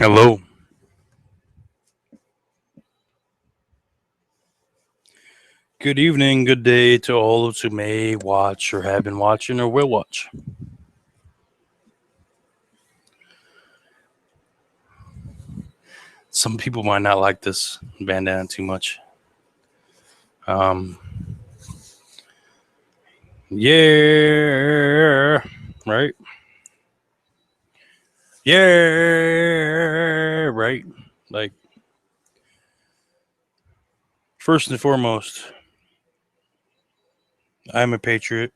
Hello. Good evening, good day to all those who may watch or have been watching or will watch. Some people might not like this bandana too much. Yeah, right? Yeah, right? Like, first and foremost, I'm a patriot.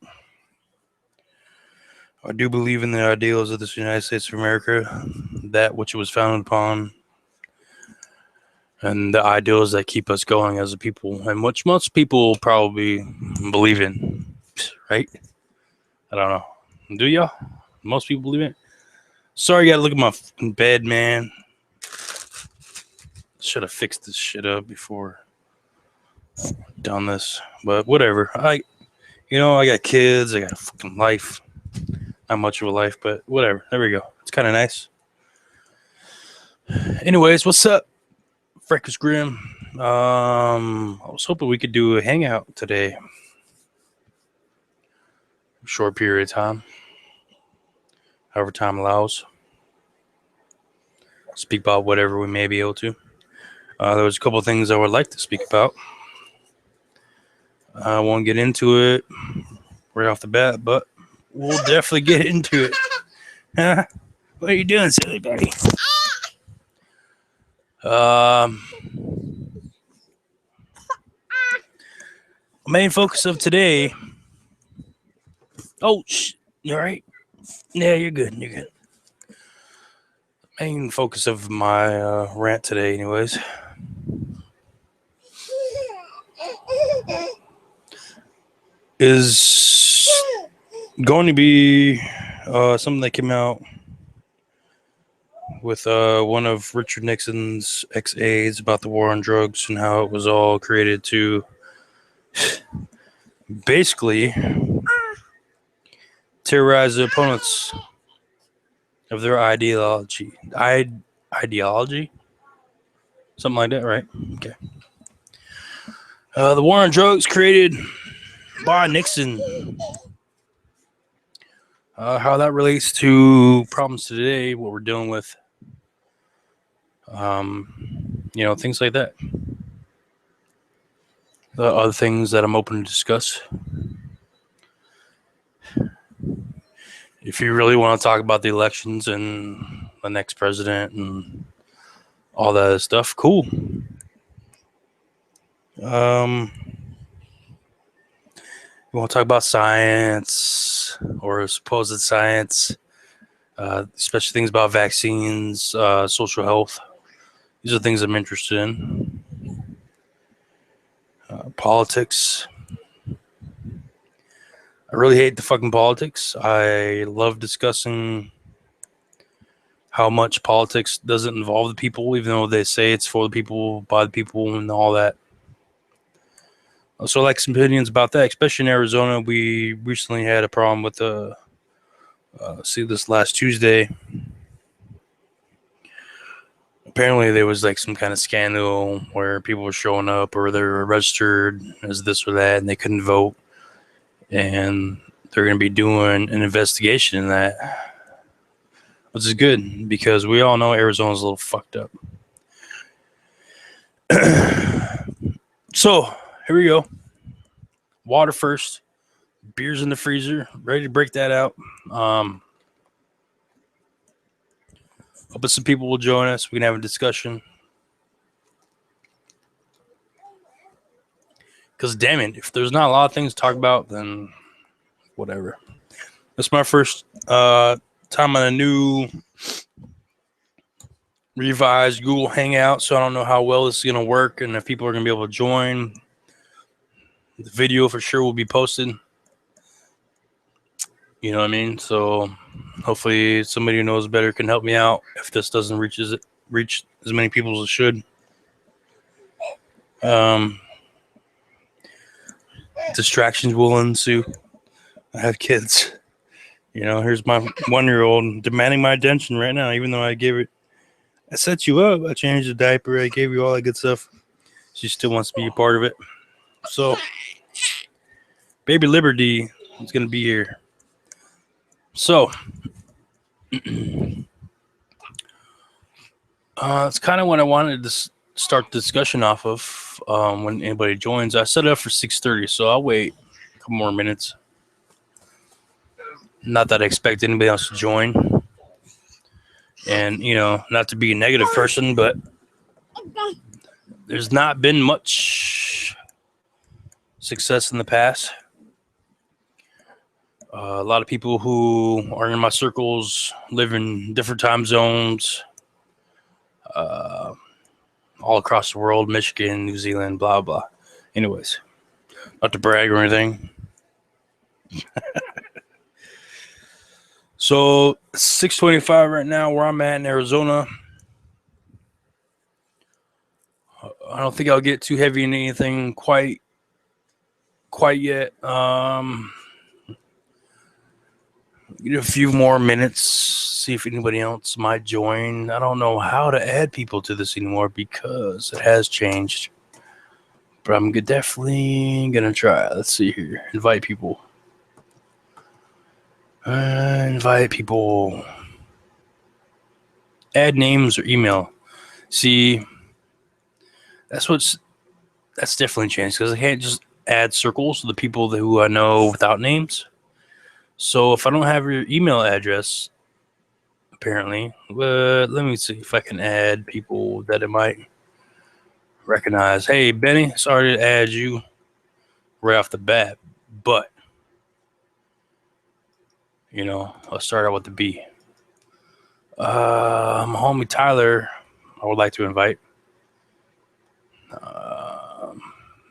I do believe in the ideals of this United States of America, that which it was founded upon, and the ideals that keep us going as a people, and which most people probably believe in, right? I don't know. Do y'all? Most people believe it. Sorry, gotta look at my bed, man. Should have fixed this shit up before done this, but whatever. I got kids. I got a fucking life. Not much of a life, but whatever. There we go. It's kind of nice. Anyways, what's up, Freckles Grim? I was hoping we could do a hangout today. Short period of time, however time allows. Speak about whatever we may be able to. There was a couple of things I would like to speak about. I won't get into it right off the bat, but we'll definitely get into it. What are you doing, silly buddy? Main focus of today. Oh, you all right? Yeah, you're good. You're good. Main focus of my rant today, anyways, is going to be something that came out with one of Richard Nixon's ex-aides about the war on drugs and how it was all created to basically terrorize the opponents of their ideology. Ideology? Something like that, right? Okay. The war on drugs created by Nixon. How that relates to problems today, what we're dealing with. Things like that. The other things that I'm open to discuss. If you really want to talk about the elections and the next president and all that stuff, cool. You want to talk about science or supposed science, especially things about vaccines, social health. These are things I'm interested in. Politics. I really hate the fucking politics. I love discussing how much politics doesn't involve the people, even though they say it's for the people, by the people, and all that. So I like some opinions about that, especially in Arizona. We recently had a problem with this last Tuesday. Apparently there was like some kind of scandal where people were showing up or they were registered as this or that and they couldn't vote. And they're going to be doing an investigation in that, which is good because we all know Arizona's a little fucked up. So here we go. Water first. Beers in the freezer. Ready to break that out. Hope some people will join us. We can have a discussion. Because damn it, if there's not a lot of things to talk about, then whatever. It's my first time on a new revised Google Hangout, so I don't know how well this is going to work and if people are going to be able to join. The video for sure will be posted. You know what I mean? So hopefully somebody who knows better can help me out if this doesn't reach as many people as it should. Distractions will ensue. I have kids. Here's my 1-year-old demanding my attention right now, even though I gave it I set you up. I changed the diaper. I gave you all that good stuff. She still wants to be a part of it. So, Baby Liberty is going to be here. So, it's kind of what I wanted to start the discussion off of when anybody joins. I set it up for 6:30, so I'll wait a couple more minutes. Not that I expect anybody else to join. And, not to be a negative person, but there's not been much success in the past. A lot of people who are in my circles live in different time zones, all across the world, Michigan, New Zealand, blah, blah. Anyways, not to brag or anything. So 6:25 right now where I'm at in Arizona. I don't think I'll get too heavy in anything quite yet. Get a few more minutes, see if anybody else might join. I don't know how to add people to this anymore because it has changed. But I'm definitely gonna try. Let's see here. Invite people. Invite people. Add names or email. See, that's definitely changed because I can't just add circles to the people who I know without names. So if I don't have your email address, apparently, let me see if I can add people that it might recognize. Hey, Benny, sorry to add you right off the bat, but I'll start out with the B. My homie Tyler, I would like to invite.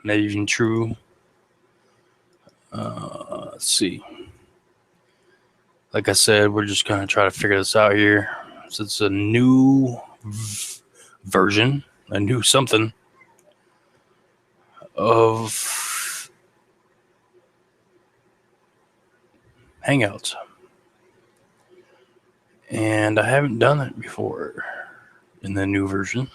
Maybe even True. Let's see. Like I said, we're just gonna try to figure this out here. So it's a new version, a new something of Hangouts. And I haven't done it before in the new version.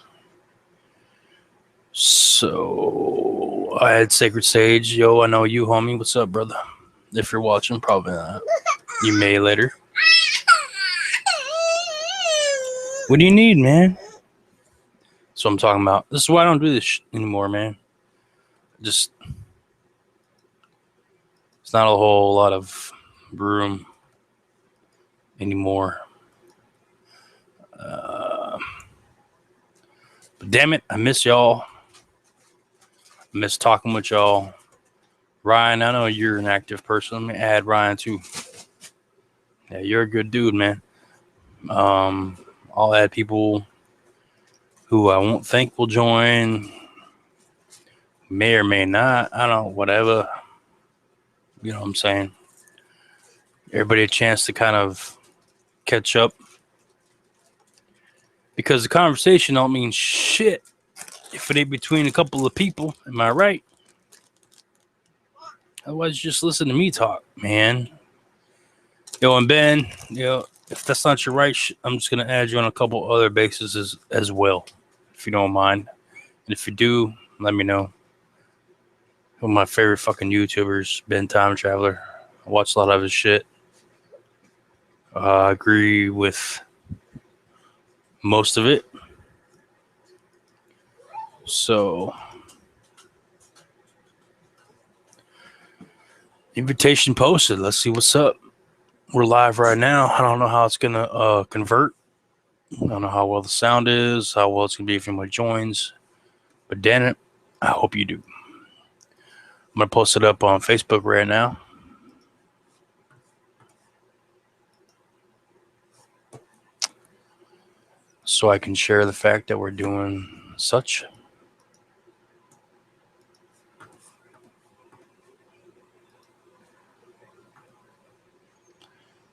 So I had Sacred Sage. Yo, I know you, homie. What's up, brother? If you're watching, probably not. You may later. What do you need, man? That's what I'm talking about. This is why I don't do this anymore, man. Just, it's not a whole lot of room anymore. But damn it, I miss y'all. I miss talking with y'all. Ryan, I know you're an active person. Let me add Ryan too. Yeah, you're a good dude, man. I'll add people who I won't think will join. May or may not. I don't know, whatever. You know what I'm saying? Everybody a chance to kind of catch up. Because the conversation don't mean shit if it ain't between a couple of people. Am I right? Otherwise, just listen to me talk, man. Yo, and Ben, if that's not your right, I'm just going to add you on a couple other bases as well, if you don't mind. And if you do, let me know. One of my favorite fucking YouTubers, Ben Time Traveler. I watch a lot of his shit. I agree with most of it. So, invitation posted. Let's see what's up. We're live right now. I don't know how it's going to convert. I don't know how well the sound is, how well it's going to be if anybody joins. But damn it, I hope you do. I'm going to post it up on Facebook right now. So I can share the fact that we're doing such.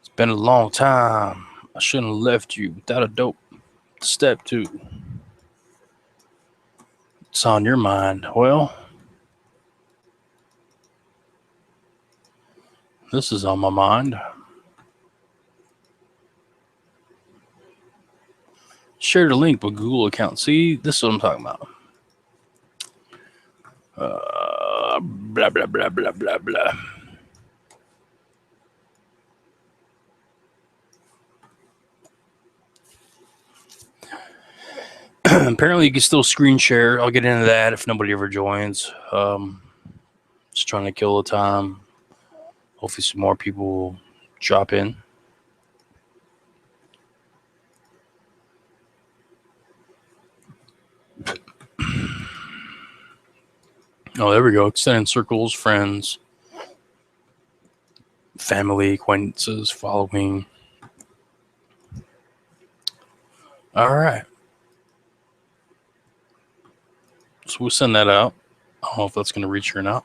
It's been a long time. I shouldn't have left you without a dope. Step 2. It's on your mind. Well, this is on my mind. Share the link with Google account. See, this is what I'm talking about. Blah, blah, blah, blah, blah, blah. Apparently, you can still screen share. I'll get into that if nobody ever joins. Just trying to kill the time. Hopefully, some more people will drop in. Oh, there we go. Extended circles, friends, family, acquaintances, following. All right. So we'll send that out. I don't know if that's going to reach you or not.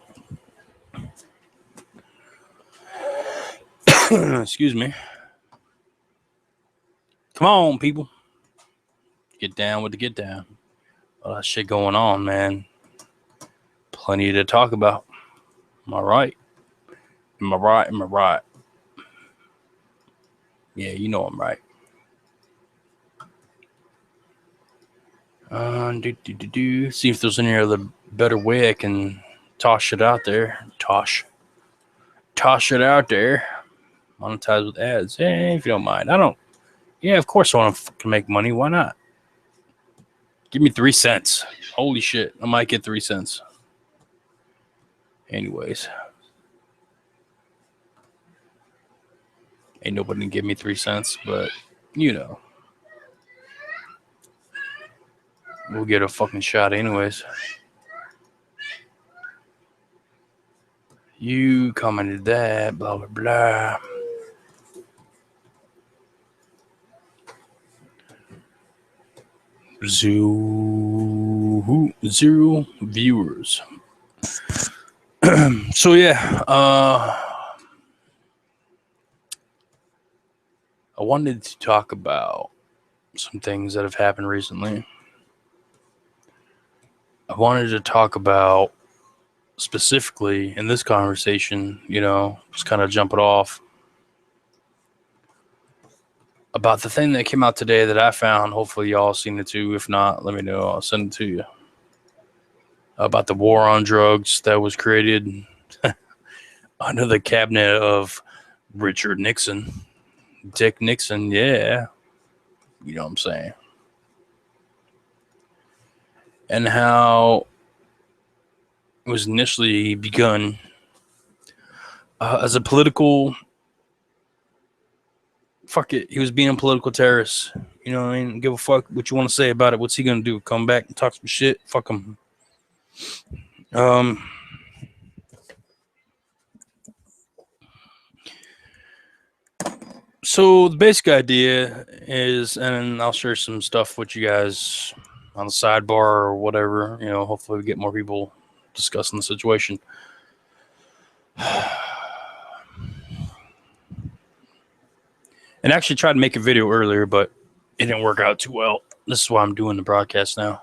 Excuse me. Come on, people. Get down with the get down. All that shit going on, man. Plenty to talk about. Am I right? Am I right? Am I right? Yeah, you know I'm right. See if there's any other better way I can toss it out there. Toss it out there. Monetize with ads. Hey, if you don't mind. Yeah, of course I want to fucking make money. Why not? Give me 3 cents. Holy shit. I might get 3 cents. Anyways. Ain't nobody can give me 3 cents, but you know. We'll get a fucking shot anyways. You commented that, blah, blah, blah. Zero viewers. So yeah, I wanted to talk about some things that have happened recently. I wanted to talk about specifically in this conversation, just kind of jump it off, about the thing that came out today that I found. Hopefully y'all seen it too. If not, let me know. I'll send it to you. About the war on drugs that was created under the cabinet of Richard Nixon. Dick Nixon, yeah. You know what I'm saying? And how it was initially begun as a political... Fuck it. He was being a political terrorist. You know what I mean? Give a fuck what you want to say about it. What's he going to do? Come back and talk some shit? Fuck him. So the basic idea is, and I'll share some stuff with you guys on the sidebar or whatever, hopefully we get more people discussing the situation. And actually tried to make a video earlier, but it didn't work out too well. This is why I'm doing the broadcast now.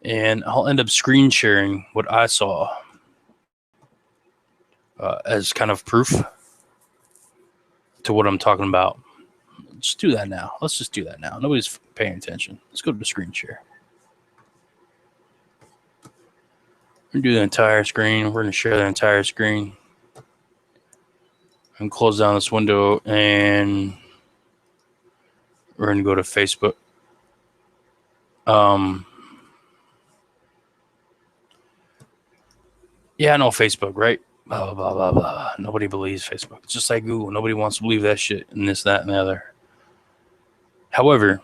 And I'll end up screen sharing what I saw as kind of proof to what I'm talking about. Let's do that now. Let's just do that now. Nobody's paying attention. Let's go to the screen share. We're going to do the entire screen. We're going to share the entire screen. And close down this window, and we're going to go to Facebook. Yeah, I know Facebook, right? Blah, blah, blah, blah, blah. Nobody believes Facebook. It's just like Google. Nobody wants to believe that shit and this, that, and the other. However,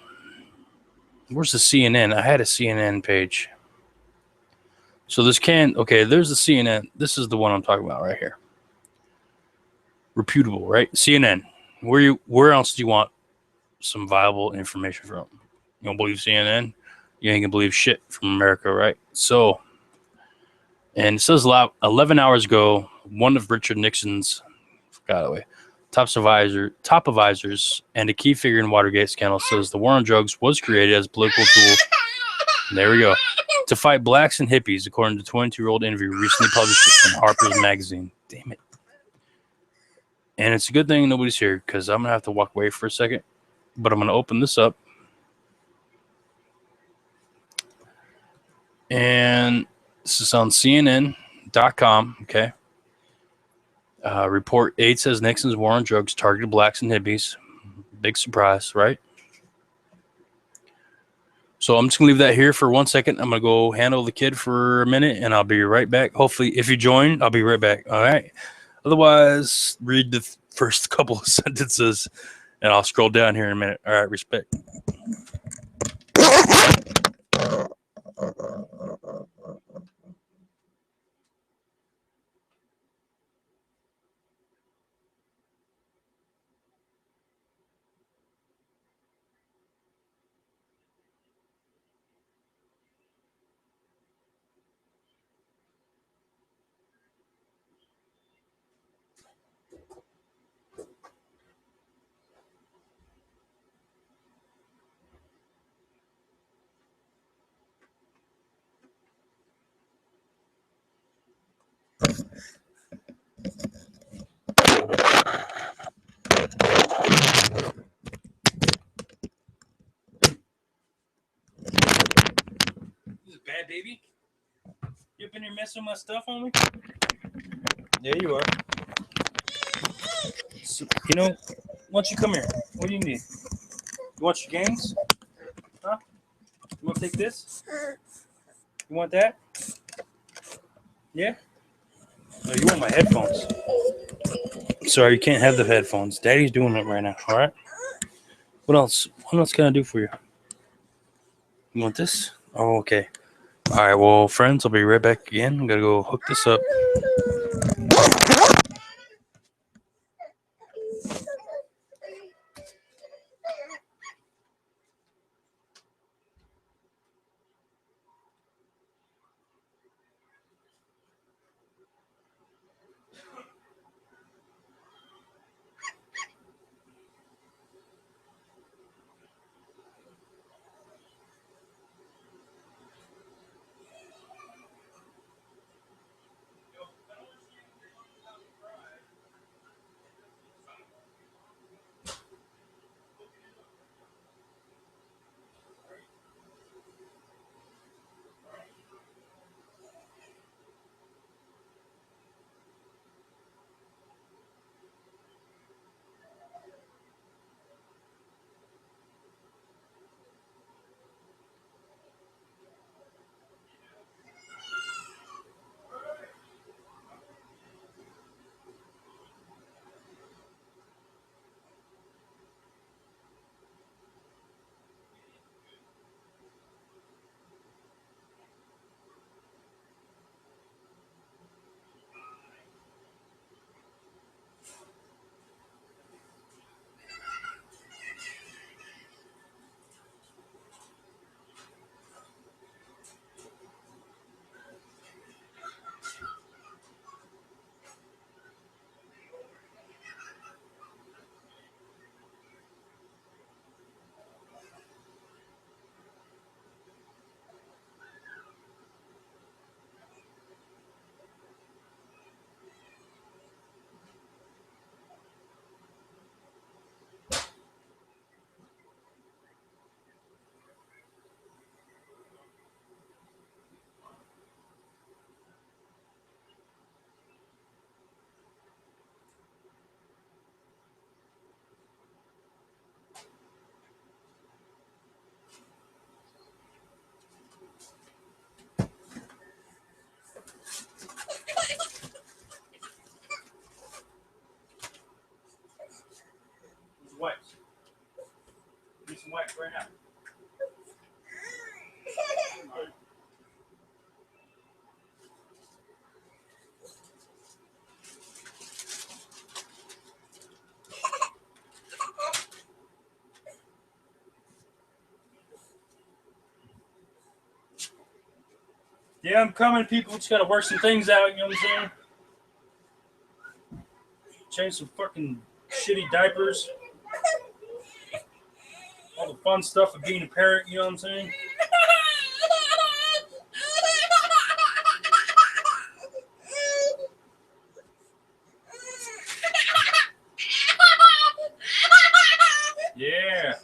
where's the CNN? I had a CNN page. So there's the CNN. This is the one I'm talking about right here. Reputable, right? CNN. Where else do you want some viable information from? You don't believe CNN? You ain't gonna believe shit from America, right? So, and it says 11 hours ago, one of Richard Nixon's, top advisors and a key figure in Watergate scandal says the war on drugs was created as a political tool. There we go. To fight blacks and hippies, according to a 22-year-old interview recently published in Harper's Magazine. Damn it. And it's a good thing nobody's here, because I'm going to have to walk away for a second. But I'm going to open this up. And this is on CNN.com. Okay. Report 8 says Nixon's war on drugs targeted blacks and hippies. Big surprise, right? So I'm just going to leave that here for 1 second. I'm going to go handle the kid for a minute, and I'll be right back. Hopefully, if you join, I'll be right back. All right. Otherwise, read the first couple of sentences, and I'll scroll down here in a minute. All right. Respect. This is bad, baby. You up in here messing with my stuff on me? Yeah, you are. So, you know, why don't you come here? What do you need? You want your games? Huh? You want to take this? You want that? Yeah? No, you want my headphones. Sorry, you can't have the headphones. Daddy's doing it right now, all right? What else? What else can I do for you? You want this? Oh, okay. All right, well, friends, I'll be right back again. I'm going to go hook this up. Wipes. Need some wipes right now. Yeah, I'm coming, people. Just got to work some things out, you know what I'm saying? Change some fucking shitty diapers. All the fun stuff of being a parent, you know what I'm saying? Yeah.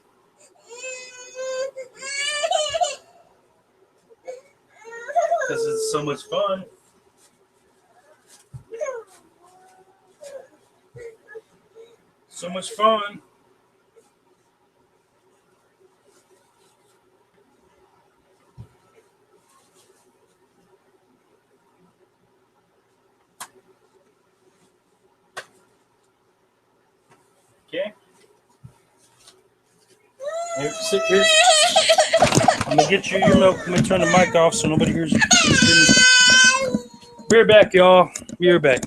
because it's so much fun. So much fun. Okay. Here, sit here. I'm gonna get you your milk. Let me turn the mic off so nobody hears you. Be right back, y'all. Be right back.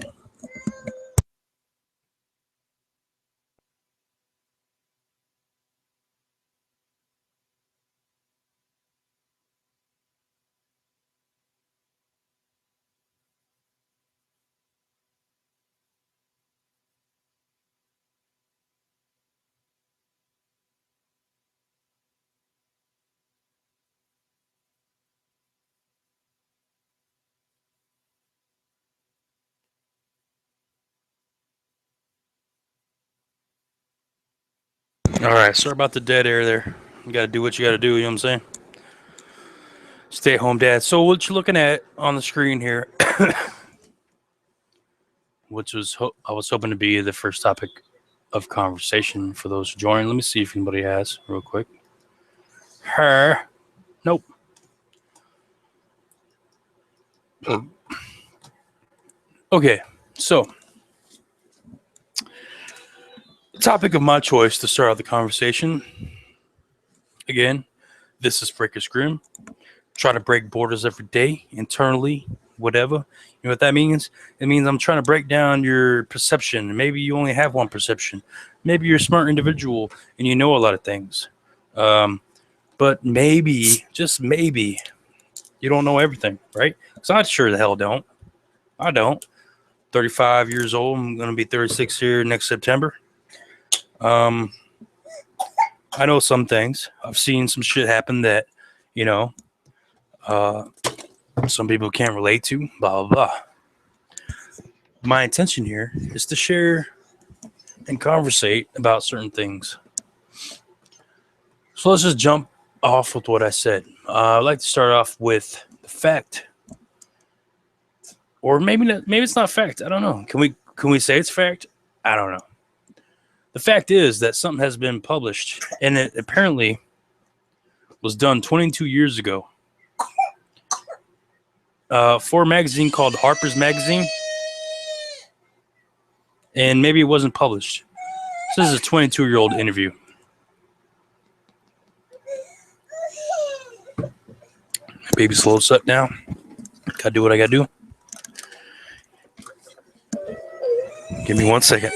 All right, sorry about the dead air there. You got to do what you got to do, you know what I'm saying? Stay at home dad. So, what you're looking at on the screen here, which was I was hoping to be the first topic of conversation for those who join. Let me see if anybody has, real quick. Her. Nope. Okay, so the topic of my choice to start out the conversation. Again, this is Breaker Scrim. Trying to break borders every day, internally, whatever. You know what that means? It means I'm trying to break down your perception. Maybe you only have one perception. Maybe you're a smart individual and you know a lot of things. But maybe, just maybe, you don't know everything, right? Because I sure the hell don't. I don't. 35 years old. I'm going to be 36 here next September. I know some things. I've seen some shit happen that, you know, some people can't relate to, blah, blah, blah. My intention here is to share and conversate about certain things. So let's just jump off with what I said. I'd like to start off with the fact, or maybe not, maybe it's not fact. I don't know. Can we say it's fact? I don't know. The fact is that something has been published, and it apparently was done 22 years ago for a magazine called Harper's Magazine, and maybe it wasn't published. So this is a 22-year-old interview. Baby's a little upset now. Gotta do what I gotta do. Give me 1 second.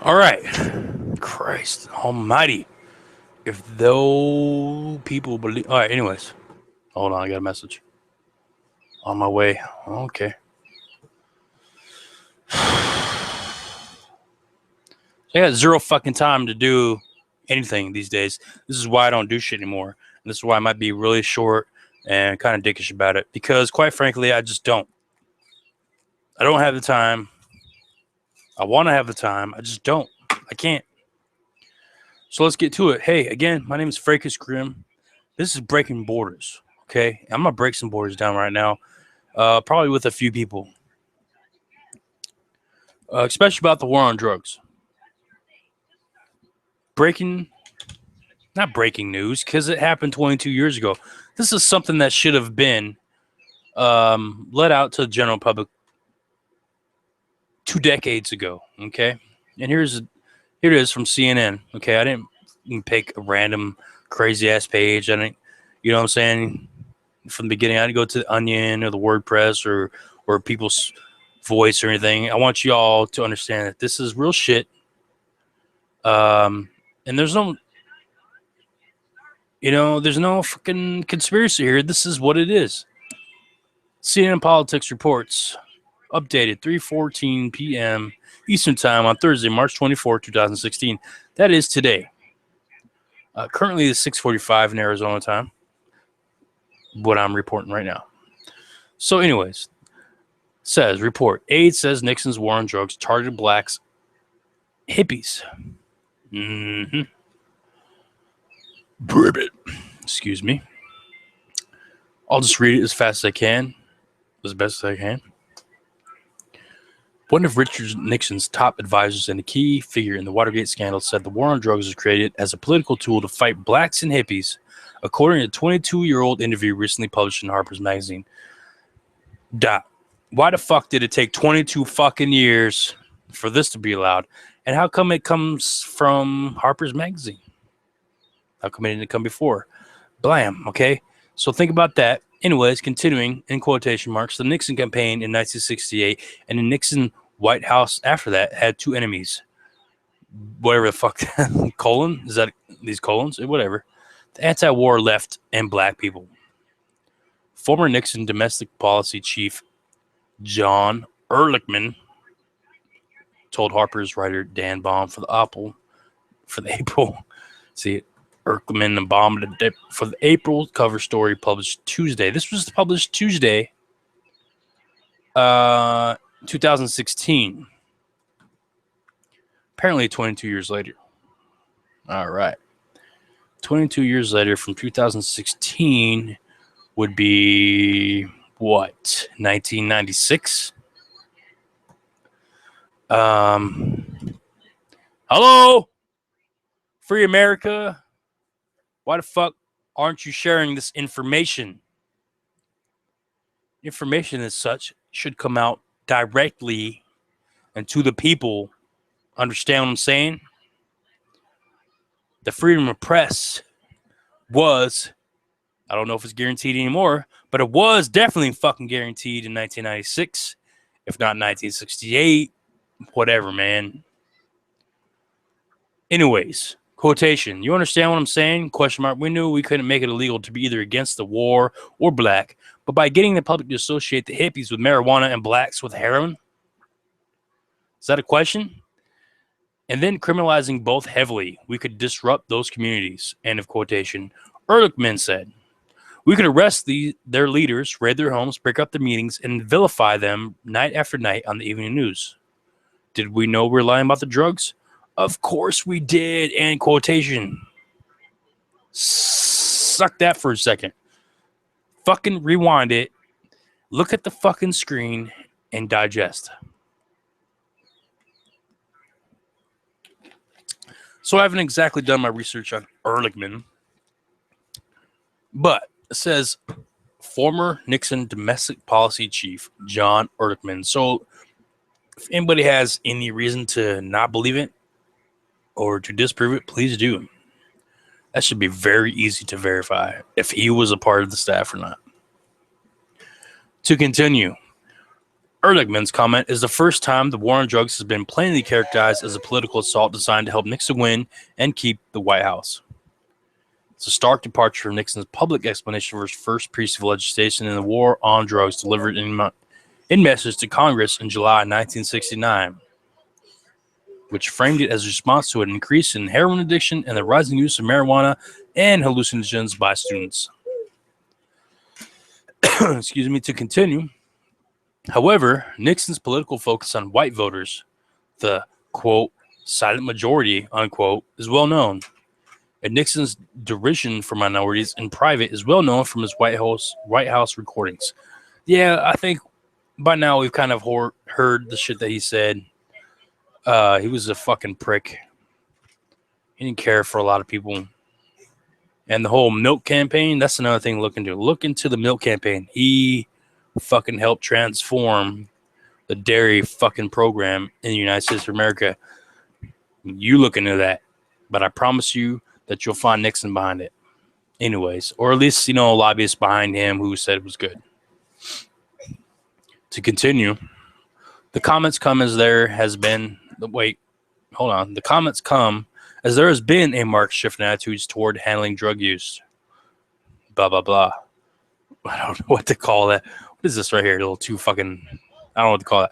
All right. Christ almighty. If though people believe... All right, anyways. Hold on, I got a message. On my way. Okay. So I got zero fucking time to do anything these days. This is why I don't do shit anymore. And this is why I might be really short and kind of dickish about it. Because, quite frankly, I just don't. I don't have the time. I want to have the time. I just don't. I can't. So let's get to it. Hey, again, my name is Fracas Grimm. This is Breaking Borders. Okay? I'm going to break some borders down right now. Probably with a few people. Especially about the war on drugs. Not breaking news, because it happened 22 years ago. This is something that should have been let out to the general public 2 decades ago. Okay? And here it is from CNN. Okay? I didn't pick a random crazy ass page. I didn't, you know what I'm saying? From the beginning, I didn't go to the Onion or the WordPress or people's voice or anything. I want you all to understand that this is real shit. And there's no, there's no fucking conspiracy here. This is what it is. CNN Politics reports, updated 3:14 p.m. Eastern Time on Thursday, March 24, 2016. That is today. Currently, it's 6:45 in Arizona time. What I'm reporting right now. So, anyways, report. Aide says Nixon's war on drugs targeted blacks, hippies. Excuse me. I'll just read it as fast as I can, as best as I can. One of Richard Nixon's top advisors and a key figure in the Watergate scandal said the war on drugs was created as a political tool to fight blacks and hippies, according to a 22-year-old interview recently published in Harper's Magazine. Why the fuck did it take 22 fucking years for this to be allowed? And how come it comes from Harper's Magazine? How come it didn't come before? Blam, okay? So think about that. Anyways, continuing in quotation marks, the Nixon campaign in 1968 and the Nixon White House after that had two enemies. Whatever the fuck, colon? Is that these colons? Whatever. The anti-war left and black people. Former Nixon domestic policy chief John Ehrlichman told Harper's writer Dan Baum for the April. See, Ehrlichman and Baum for the April cover story published Tuesday. This was published Tuesday, 2016. Apparently 22 years later. All right. 22 years later from 2016 would be what? 1996? Hello? Free America? Why the fuck aren't you sharing this information? Information as such should come out directly and to the people. Understand what I'm saying? The freedom of press was, I don't know if it's guaranteed anymore, but it was definitely fucking guaranteed in 1996, if not 1968, whatever, man. Anyways, quotation. You understand what I'm saying? Question mark. We knew we couldn't make it illegal to be either against the war or black, but by getting the public to associate the hippies with marijuana and blacks with heroin? Is that a question? And then criminalizing both heavily, we could disrupt those communities. End of quotation. Ehrlichman said, we could arrest their leaders, raid their homes, break up their meetings, and vilify them night after night on the evening news. Did we know we were lying about the drugs? Of course we did. End quotation. Suck that for a second. Fucking rewind it. Look at the fucking screen and digest. So I haven't exactly done my research on Ehrlichman, but it says former Nixon domestic policy chief John Ehrlichman. So if anybody has any reason to not believe it or to disprove it, please do. That should be very easy to verify if he was a part of the staff or not. To continue, Ehrlichman's comment is the first time the war on drugs has been plainly characterized as a political assault designed to help Nixon win and keep the White House. It's a stark departure from Nixon's public explanation for his first piece of legislation in the war on drugs delivered in message to Congress in July 1969, which framed it as a response to an increase in heroin addiction and the rising use of marijuana and hallucinogens by students. Excuse me, to continue. However, Nixon's political focus on white voters, the, quote, silent majority, unquote, is well known. And Nixon's derision for minorities in private is well known from his White House recordings. Yeah, I think by now we've kind of heard the shit that he said. He was a fucking prick. He didn't care for a lot of people. And the whole milk campaign, that's another thing to look into. Look into the milk campaign. He fucking helped transform the dairy fucking program in the United States of America. You look into that. But I promise you that you'll find Nixon behind it. Anyways, or at least, a lobbyist behind him who said it was good. To continue, The comments come as there has been. Wait, hold on. The comments come as there has been a marked shift in attitudes toward handling drug use. Blah blah blah. I don't know what to call that. What is this right here? A little too fucking. I don't know what to call it.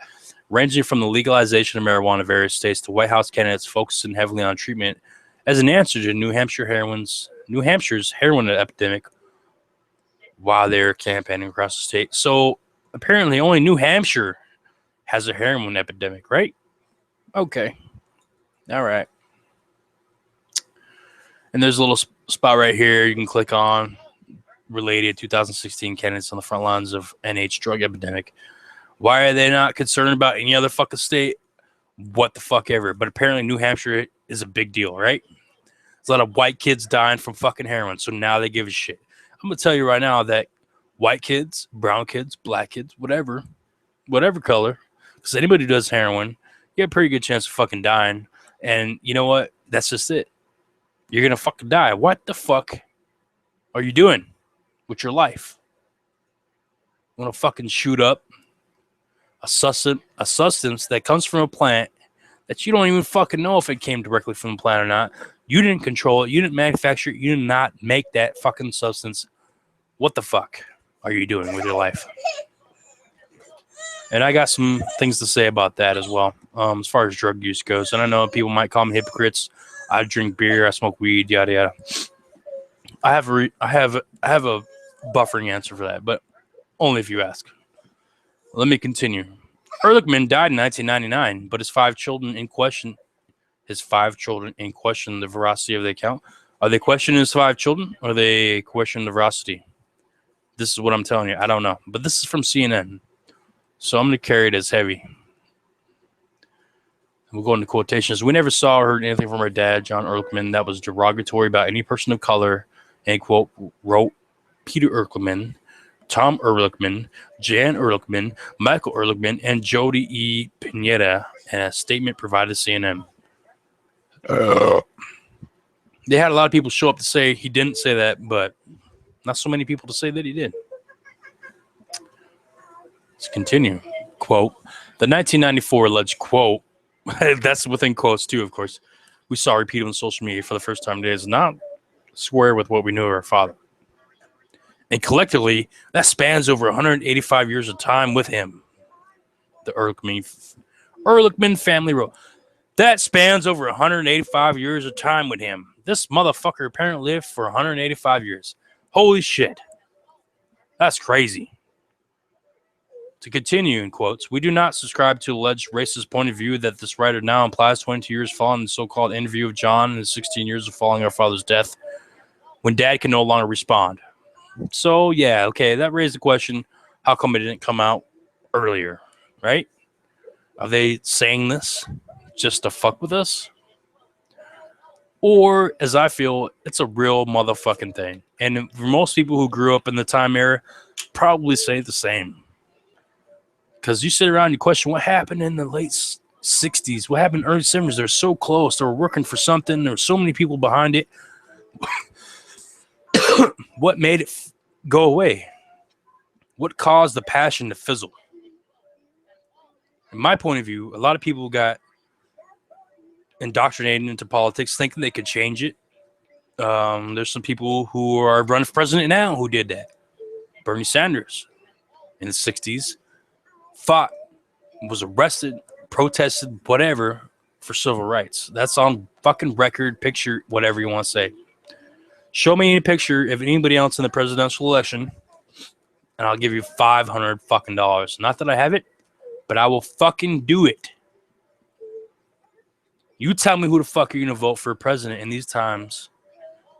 Ranging from the legalization of marijuana in various states to White House candidates focusing heavily on treatment as an answer to New Hampshire's heroin epidemic while they're campaigning across the state. So apparently only New Hampshire has a heroin epidemic, right? Okay. All right. And there's a little spot right here you can click on, related 2016 candidates on the front lines of NH drug epidemic. Why are they not concerned about any other fucking state? What the fuck ever. But apparently New Hampshire is a big deal, right? There's a lot of white kids dying from fucking heroin, so now they give a shit. I'm going to tell you right now that white kids, brown kids, black kids, whatever color, because anybody who does heroin, you have a pretty good chance of fucking dying. And you know what? That's just it. You're going to fucking die. What the fuck are you doing with your life? You want to fucking shoot up a substance that comes from a plant that you don't even fucking know if it came directly from the plant or not. You didn't control it. You didn't manufacture it. You did not make that fucking substance. What the fuck are you doing with your life? And I got some things to say about that as well, as far as drug use goes. And I know people might call me hypocrites. I drink beer. I smoke weed. Yada yada. I have a buffering answer for that, but only if you ask. Let me continue. Ehrlichman died in 1999, but his five children in question the veracity of the account. Are they questioning his five children, or are they questioning the veracity? This is what I'm telling you. I don't know, but this is from CNN, so I'm going to carry it as heavy. We'll go into quotations. We never saw or heard anything from her dad, John Ehrlichman, that was derogatory about any person of color, and quote, wrote Peter Ehrlichman, Tom Ehrlichman, Jan Ehrlichman, Michael Ehrlichman, and Jody E. Pineda in a statement provided to CNN. They had a lot of people show up to say he didn't say that, but not so many people to say that he did. Let's continue. Quote, the 1994 alleged quote, that's within quotes too, of course, we saw repeated on social media for the first time today, is not square with what we knew of our father. And collectively, that spans over 185 years of time with him. The Ehrlichman family wrote. That spans over 185 years of time with him. This motherfucker apparently lived for 185 years. Holy shit. That's crazy. To continue, in quotes, we do not subscribe to alleged racist point of view that this writer now implies 22 years following the so-called interview of John and 16 years of following our father's death when dad can no longer respond. So, yeah, okay, that raised the question, how come it didn't come out earlier, right? Are they saying this just to fuck with us? Or, as I feel, it's a real motherfucking thing. And for most people who grew up in the time era, probably say the same. Because you sit around and you question what happened in the late 60s, what happened in the early 70s. They're so close. They were working for something. There were so many people behind it. What made it go away? What caused the passion to fizzle? In my point of view, a lot of people got indoctrinated into politics thinking they could change it. There's some people who are running for president now who did that. Bernie Sanders in the 60s fought, was arrested, protested, whatever, for civil rights. That's on fucking record, picture, whatever you want to say. Show me any picture of anybody else in the presidential election, and I'll give you $500 fucking dollars. Not that I have it, but I will fucking do it. You tell me who the fuck are you going to vote for president in these times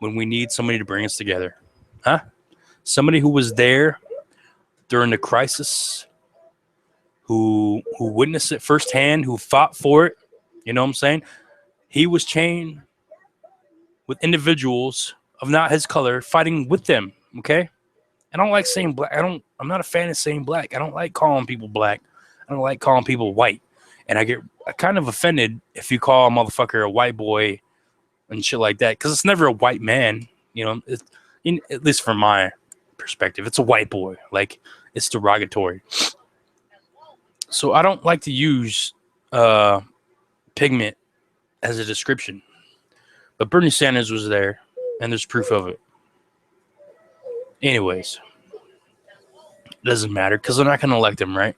when we need somebody to bring us together? Huh? Somebody who was there during the crisis, who witnessed it firsthand, who fought for it. You know what I'm saying? He was chained with individuals of not his color fighting with them, okay? I don't like saying black. I'm not a fan of saying black. I don't like calling people black. I don't like calling people white. And I get kind of offended if you call a motherfucker a white boy and shit like that, because it's never a white man, you know, at least from my perspective. It's a white boy. Like, it's derogatory. So I don't like to use pigment as a description, but Bernie Sanders was there, and there's proof of it. Anyways, it doesn't matter because they're not going to elect him, right?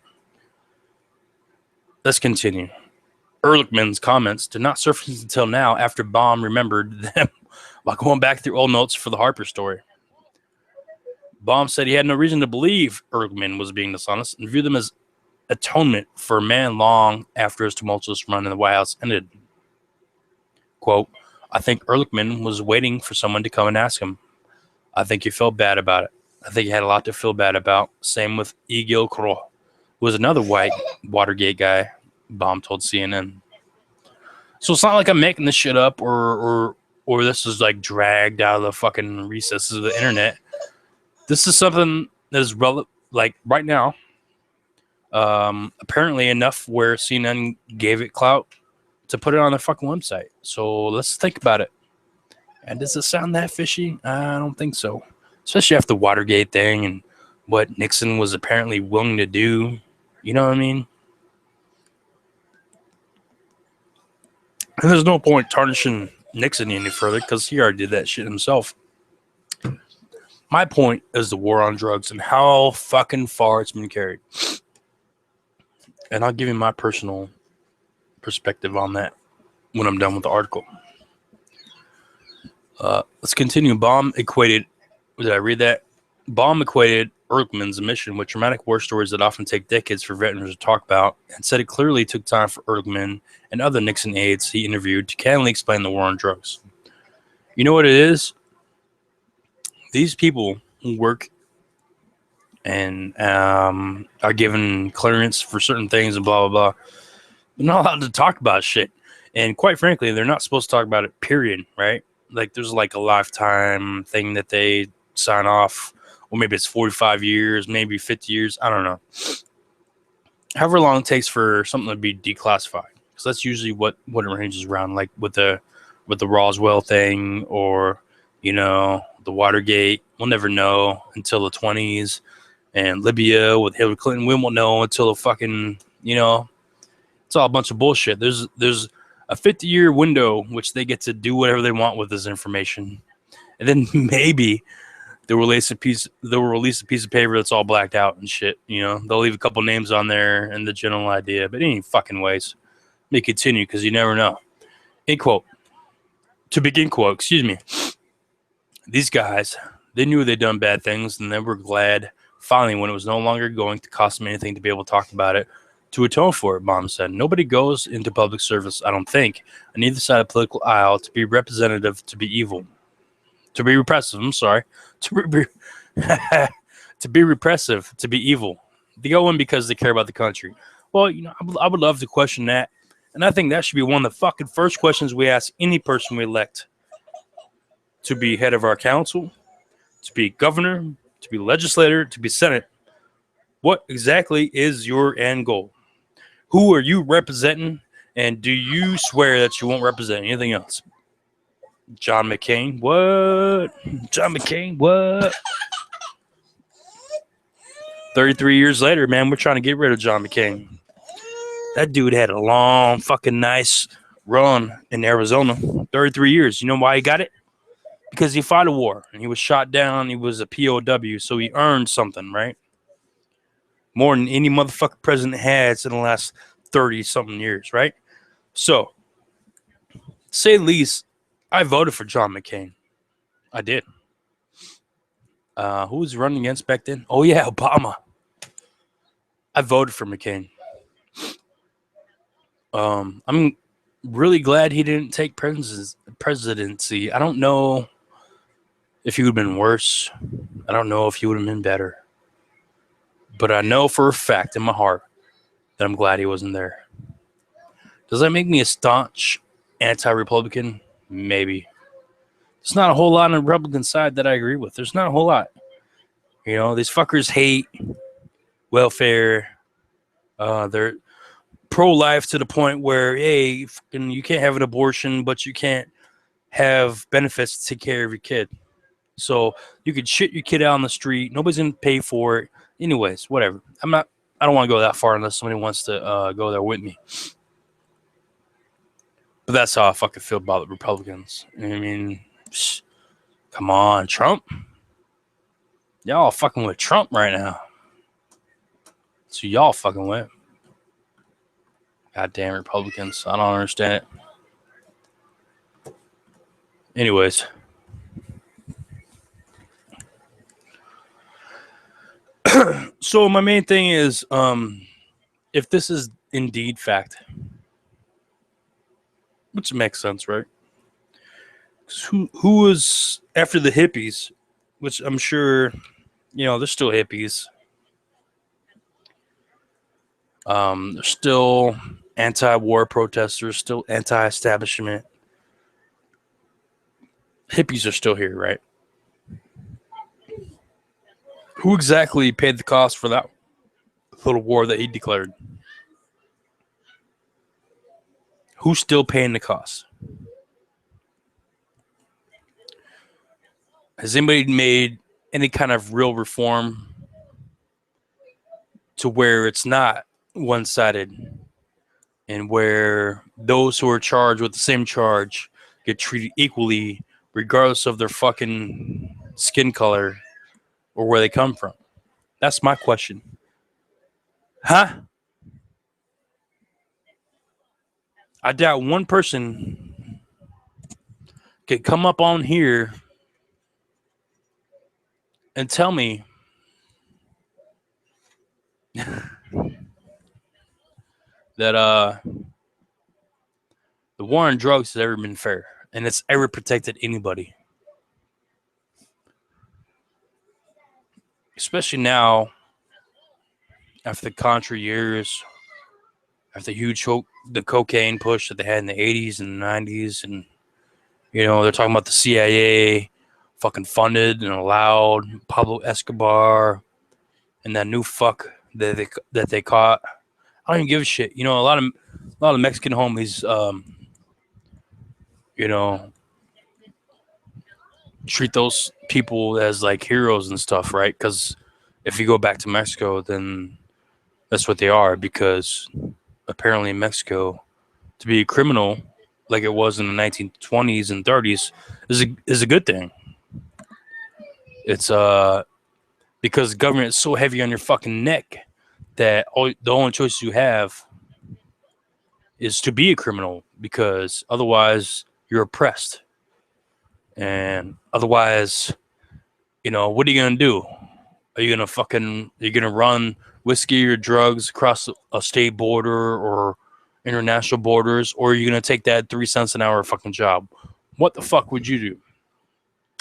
Let's continue. Ehrlichman's comments did not surface until now after Baum remembered them while going back through old notes for the Harper story. Baum said he had no reason to believe Ehrlichman was being dishonest and viewed them as atonement for a man long after his tumultuous run in the White House ended. Quote, I think Ehrlichman was waiting for someone to come and ask him. I think he felt bad about it. I think he had a lot to feel bad about. Same with Egil Kroll, who was another white Watergate guy, Baum told CNN. So it's not like I'm making this shit up or this is like dragged out of the fucking recesses of the internet. This is something that is like right now. Apparently enough where CNN gave it clout to put it on their fucking website. So let's think about it. And does it sound that fishy? I don't think so. Especially after the Watergate thing and what Nixon was apparently willing to do. You know what I mean? And there's no point tarnishing Nixon any further because he already did that shit himself. My point is the war on drugs and how fucking far it's been carried. And I'll give you my personal perspective on that when I'm done with the article. Let's continue. Baum equated, did I read that? Baum equated Ehrlichman's mission with dramatic war stories that often take decades for veterans to talk about, and said it clearly took time for Ehrlichman and other Nixon aides he interviewed to candidly explain the war on drugs. You know what it is? These people who work and are given clearance for certain things and blah, blah, blah, they're not allowed to talk about shit. And quite frankly, they're not supposed to talk about it, period, right? Like there's like a lifetime thing that they sign off, or maybe it's 45 years, maybe 50 years. I don't know. However long it takes for something to be declassified. Because that's usually what it ranges around, like with the Roswell thing or, you know, the Watergate. We'll never know until the 20s. And Libya with Hillary Clinton, we won't know until the fucking, you know, it's all a bunch of bullshit. There's a 50-year window which they get to do whatever they want with this information. And then maybe they'll release a piece of paper that's all blacked out and shit. You know, they'll leave a couple names on there and the general idea, but any fucking ways. Let me continue because you never know. End quote. To begin quote, excuse me. These guys, they knew they'd done bad things and they were glad finally when it was no longer going to cost them anything to be able to talk about it, to atone for it, Baum said. Nobody goes into public service, I don't think, on either side of the political aisle to be representative, to be evil. To be repressive, I'm sorry. To be repressive, to be evil. They go in because they care about the country. Well, you know, I would love to question that. And I think that should be one of the fucking first questions we ask any person we elect to be head of our council, to be governor, to be legislator, to be senate. What exactly is your end goal? Who are you representing? And do you swear that you won't represent anything else? John McCain, what? John McCain, what? 33 years later, man, we're trying to get rid of John McCain. That dude had a long, fucking nice run in Arizona. 33 years. You know why he got it? Because he fought a war and he was shot down. He was a POW, so he earned something, right? More than any motherfucking president has in the last 30-something years, right? So, to say the least, I voted for John McCain. I did. Who was running against back then? Oh, yeah, Obama. I voted for McCain. I'm really glad he didn't take presidency. I don't know if he would have been worse. I don't know if he would have been better. But I know for a fact in my heart that I'm glad he wasn't there. Does that make me a staunch anti-Republican? Maybe. There's not a whole lot on the Republican side that I agree with. There's not a whole lot. You know, these fuckers hate welfare. They're pro-life to the point where, hey, you can't have an abortion, but you can't have benefits to take care of your kid. So you could shit your kid out on the street. Nobody's going to pay for it. Anyways, whatever. I'm not I don't want to go that far unless somebody wants to go there with me. But that's how I fucking feel about the Republicans. I mean, come on, Trump. Y'all fucking with Trump right now. So y'all fucking with. Goddamn Republicans. I don't understand it. Anyways. So my main thing is, if this is indeed fact, which makes sense, right? Who was after the hippies, which I'm sure, they're still hippies. They're still anti-war protesters, still anti-establishment. Hippies are still here, right? Who exactly paid the cost for that little war that he declared? Who's still paying the cost? Has anybody made any kind of real reform to where it's not one-sided and where those who are charged with the same charge get treated equally regardless of their fucking skin color or where they come from? That's my question. Huh? I doubt one person could come up on here and tell me that the war on drugs has ever been fair and it's ever protected anybody. Especially now, after the Contra years, after the cocaine push that they had in the 80s and the 90s, and they're talking about the CIA fucking funded and allowed Pablo Escobar and that new fuck that they caught. I don't even give a shit. A lot of Mexican homies, treat those people as like heroes and stuff, right? Because if you go back to Mexico, then that's what they are. Because apparently in Mexico, to be a criminal like it was in the 1920s and 30s is a good thing. It's because the government is so heavy on your fucking neck that the only choice you have is to be a criminal, because otherwise you're oppressed. And otherwise, what are you gonna do? Are you gonna run whiskey or drugs across a state border or international borders, or are you gonna take that 3 cents an hour fucking job? What the fuck would you do?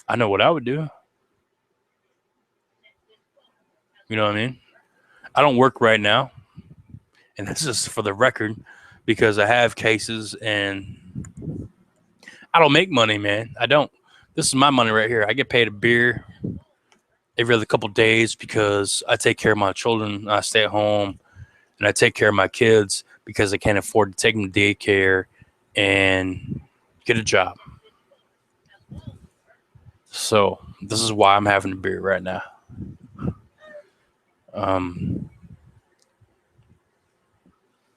I know what I would do. You know what I mean? I don't work right now, and this is for the record, because I have cases and I don't make money, man. I don't. This is my money right here. I get paid a beer every other couple of days because I take care of my children. I stay at home and I take care of my kids because I can't afford to take them to daycare and get a job. So this is why I'm having a beer right now.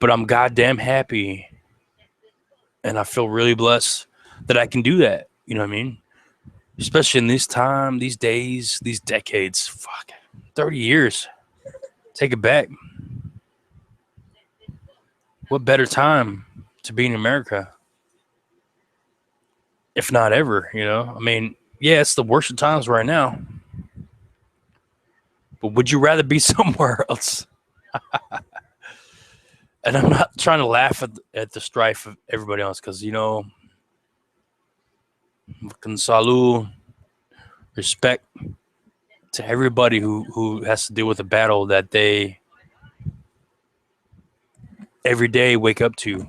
But I'm goddamn happy, and I feel really blessed that I can do that. You know what I mean? Especially in this time, these days, these decades. Fuck, 30 years. Take it back. What better time to be in America, if not ever? I mean, yeah, it's the worst of times right now. But would you rather be somewhere else? And I'm not trying to laugh at the strife of everybody else, because salud, respect to everybody who has to deal with a battle that they every day wake up to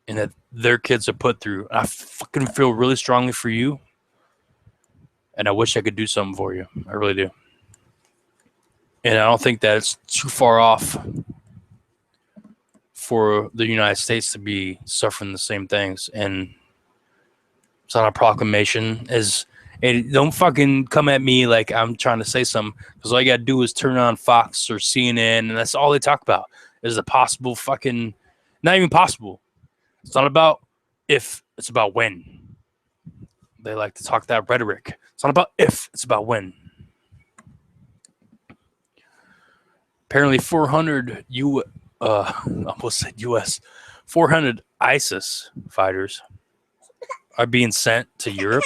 and that their kids are put through. I fucking feel really strongly for you, and I wish I could do something for you. I really do. And I don't think that it's too far off for the United States to be suffering the same things. And it's not a proclamation. As And don't fucking come at me like I'm trying to say something, because all you gotta do is turn on Fox or CNN, and that's all they talk about is the possible fucking, not even possible. It's not about if, it's about when. They like to talk that rhetoric. It's not about if, it's about when. Apparently 400 almost said US, 400 ISIS fighters are being sent to Europe.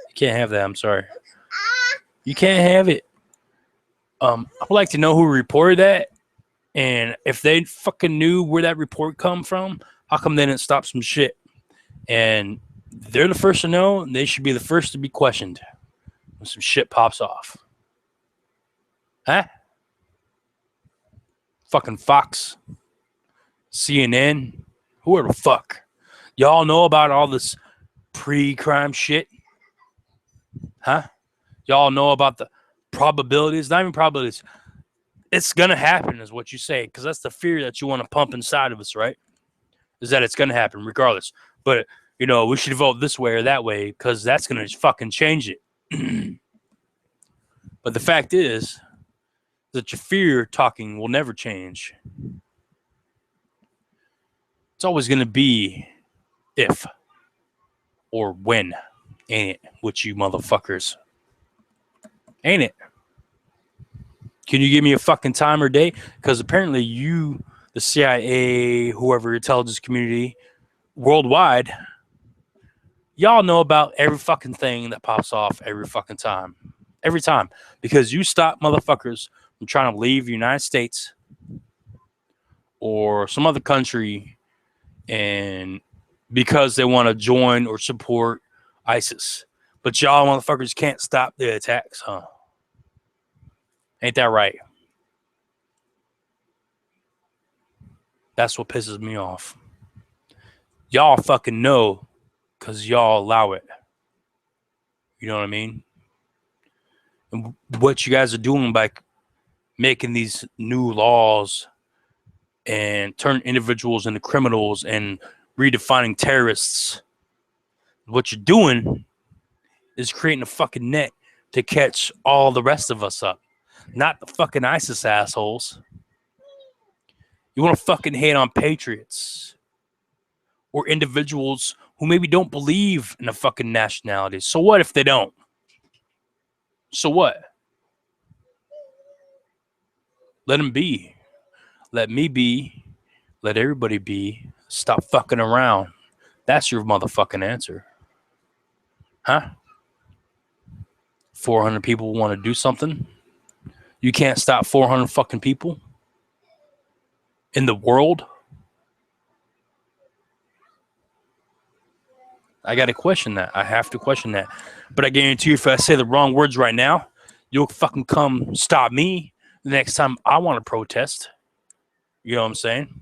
You can't have that. I'm sorry. You can't have it. I would like to know who reported that, and if they fucking knew where that report come from, how come they didn't stop some shit? And they're the first to know, and they should be the first to be questioned when some shit pops off. Huh? Fucking Fox, CNN, whoever the fuck. Y'all know about all this pre-crime shit? Huh? Y'all know about the probabilities? Not even probabilities. It's going to happen is what you say, because that's the fear that you want to pump inside of us, right? Is that it's going to happen regardless. But, you know, we should vote this way or that way because that's going to fucking change it. But the fact is that your fear talking will never change. It's always going to be if or when, ain't it? With you motherfuckers. Ain't it? Can you give me a fucking time or day? Because apparently you, the CIA, whoever, intelligence community, worldwide, y'all know about every fucking thing that pops off every fucking time. Every time. Because you stop motherfuckers from trying to leave the United States or some other country, and because they want to join or support ISIS. But y'all motherfuckers can't stop the attacks, huh? Ain't that right? That's what pisses me off. Y'all fucking know because y'all allow it. You know what I mean? And what you guys are doing by making these new laws and turning individuals into criminals and redefining terrorists, what you're doing is creating a fucking net to catch all the rest of us up. Not the fucking ISIS assholes. You want to fucking hate on patriots or individuals who maybe don't believe in a fucking nationality. So what if they don't? So what? Let them be. Let me be. Let everybody be. Stop fucking around. That's your motherfucking answer. Huh? 400 people want to do something? You can't stop 400 fucking people in the world? I got to question that. I have to question that. But I guarantee you, if I say the wrong words right now, you'll fucking come stop me the next time I want to protest. You know what I'm saying?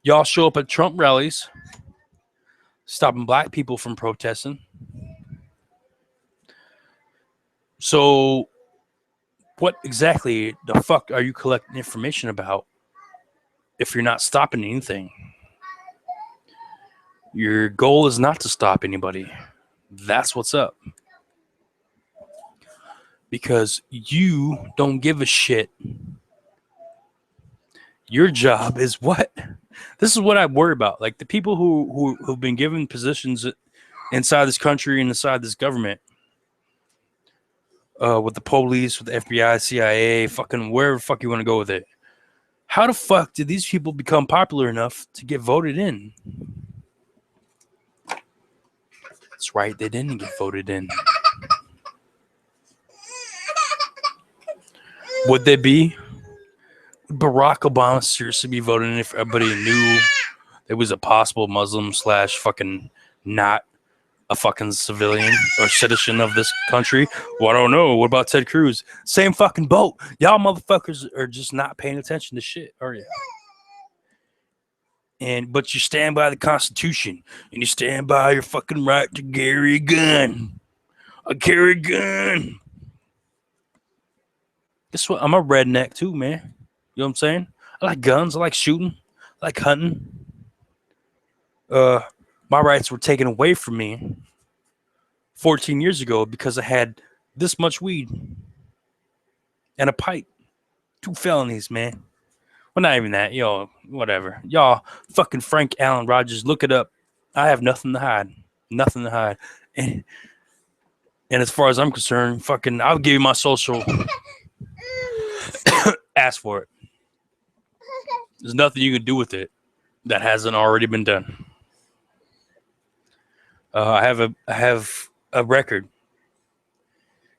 Y'all show up at Trump rallies, stopping black people from protesting. So what exactly the fuck are you collecting information about if you're not stopping anything? Your goal is not to stop anybody. That's what's up. Because you don't give a shit. Your job is what? This is what I worry about. Like the people who've been given positions inside this country and inside this government, with the police, with the FBI, CIA, fucking wherever the fuck you want to go with it. How the fuck did these people become popular enough to get voted in? That's right, they didn't get voted in. Would they be? Would Barack Obama seriously be voted in if everybody knew there was a possible Muslim / fucking not a fucking civilian or citizen of this country? Well, I don't know. What about Ted Cruz? Same fucking boat. Y'all motherfuckers are just not paying attention to shit, are you? But you stand by the Constitution and you stand by your fucking right to carry a gun. I carry a gun. Guess what? I'm a redneck too, man. You know what I'm saying? I like guns. I like shooting. I like hunting. My rights were taken away from me 14 years ago because I had this much weed and a pipe. 2 felonies, man. Well, not even that. Yo, whatever. Y'all, fucking Frank Allen Rogers, look it up. I have nothing to hide. Nothing to hide. And as far as I'm concerned, fucking, I'll give you my social. Ask for it. There's nothing you can do with it that hasn't already been done. I have a record,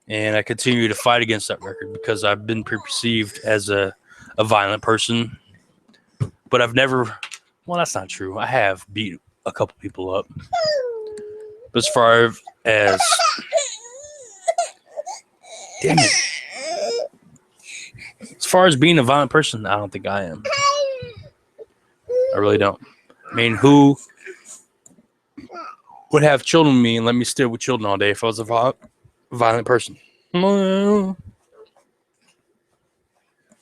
and I continue to fight against that record because I've been perceived as a violent person. But I've never. Well, that's not true. I have beat a couple people up. But as far as damn it. As far as being a violent person, I don't think I am. I really don't. I mean, who would have children with me and let me stay with children all day if I was a violent person? You know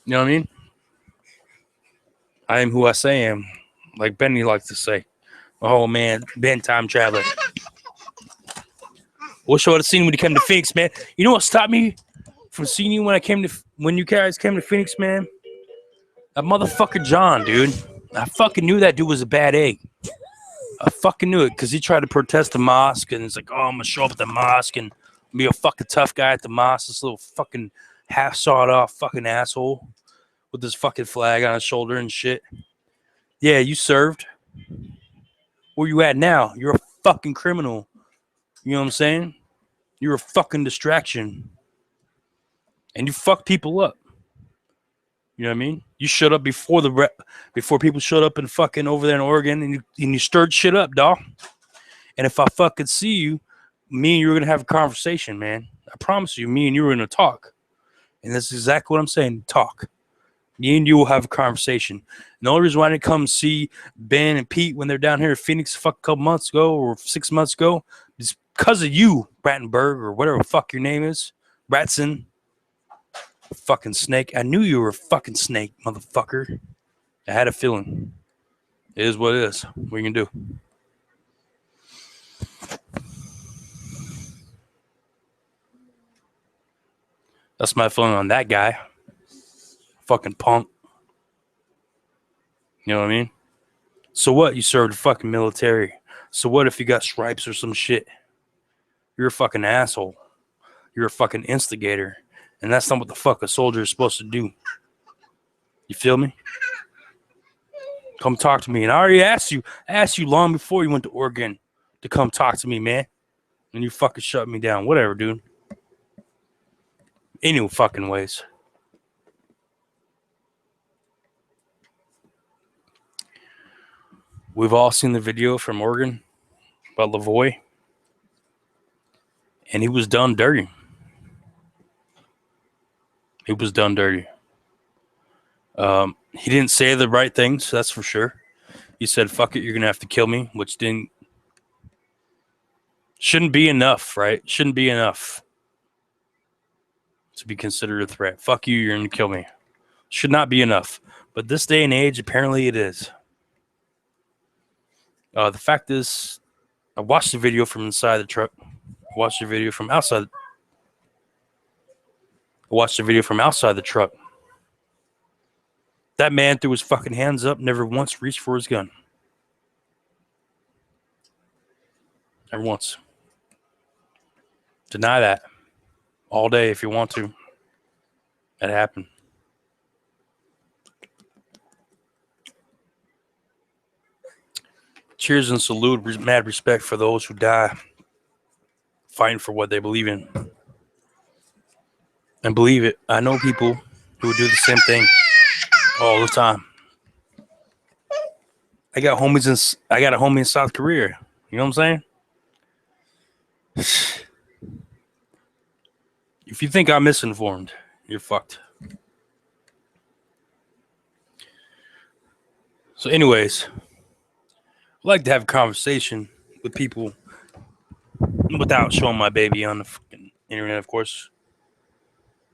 what I mean? I am who I say I am. Like Benny likes to say. Oh, man, Ben time traveler. Wish I would have seen you when you came to Phoenix, man. You know what stopped me from seeing you when you guys came to Phoenix, man? That motherfucker John, dude. I fucking knew that dude was a bad egg. I fucking knew it because he tried to protest the mosque and it's like, oh, I'm gonna show up at the mosque and be a fucking tough guy at the mosque. This little fucking half sawed off fucking asshole with this fucking flag on his shoulder and shit. Yeah, you served. Where you at now? You're a fucking criminal. You know what I'm saying? You're a fucking distraction. And you fuck people up. You know what I mean? You showed up before people showed up and fucking over there in Oregon and you stirred shit up, dog. And if I fucking see you, me and you were gonna have a conversation, man. I promise you, me and you were gonna talk. And that's exactly what I'm saying. Talk. Me and you will have a conversation. And the only reason why I didn't come see Ben and Pete when they're down here in Phoenix a couple months ago or 6 months ago is because of you, Brattenberg, or whatever the fuck your name is. Bratson. Fucking snake. I knew you were a fucking snake, motherfucker. I had a feeling. It is what it is. What are you gonna do? That's my feeling on that guy. Fucking punk. You know what I mean? So what? You served the fucking military. So what if you got stripes or some shit? You're a fucking asshole. You're a fucking instigator. And that's not what the fuck a soldier is supposed to do. You feel me? Come talk to me. And I already asked you long before you went to Oregon to come talk to me, man. And you fucking shut me down. Whatever, dude. Any fucking ways. We've all seen the video from Oregon about Lavoie. And he was done dirty. He was done dirty. He didn't say the right things, that's for sure. He said, fuck it, you're going to have to kill me, which shouldn't be enough, right? Shouldn't be enough to be considered a threat. Fuck you, you're going to kill me. Should not be enough. But this day and age, apparently it is. The fact is, I watched the video from inside the truck. I watched the video from outside the truck. That man threw his fucking hands up, never once reached for his gun. Never once. Deny that. All day if you want to. That happened. Cheers and salute. Mad respect for those who die fighting for what they believe in. And believe it, I know people who do the same thing all the time. I got a homie in South Korea. You know what I'm saying? If you think I'm misinformed, you're fucked. So anyways, I'd like to have a conversation with people without showing my baby on the fucking internet, of course.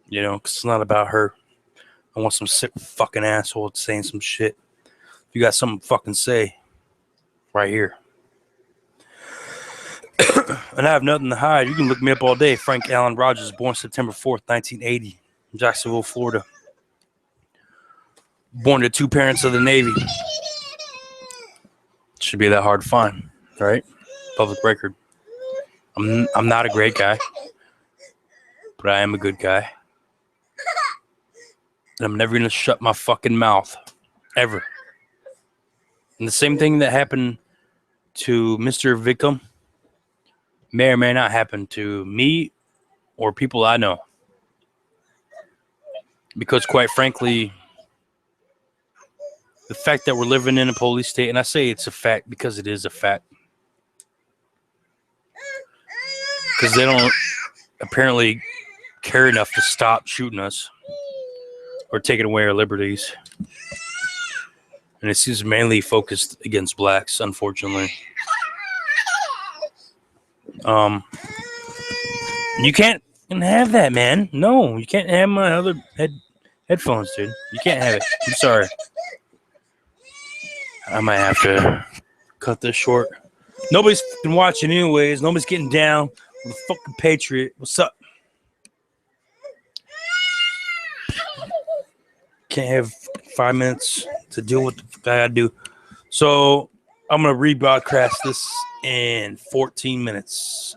You know, because it's not about her. I want some sick fucking asshole saying some shit. If you got something to fucking say, right here. And I have nothing to hide. You can look me up all day. Frank Allen Rogers, born September 4th, 1980, in Jacksonville, Florida. Born to two parents of the Navy. Should be that hard to find, right? Public record. I'm not a great guy, but I am a good guy. And I'm never going to shut my fucking mouth. Ever. And the same thing that happened to Mr. Victim may or may not happen to me or people I know. Because quite frankly, the fact that we're living in a police state, and I say it's a fact because it is a fact. Because they don't apparently care enough to stop shooting us or taking away our liberties. And it seems mainly focused against blacks, unfortunately. You can't have that, man. No, you can't have my other headphones, dude. You can't have it. I'm sorry. I might have to cut this short. Nobody's fucking watching anyways. Nobody's getting down with a fucking patriot. What's up? Can't have 5 minutes to deal with what I gotta do. So I'm gonna rebroadcast this in 14 minutes.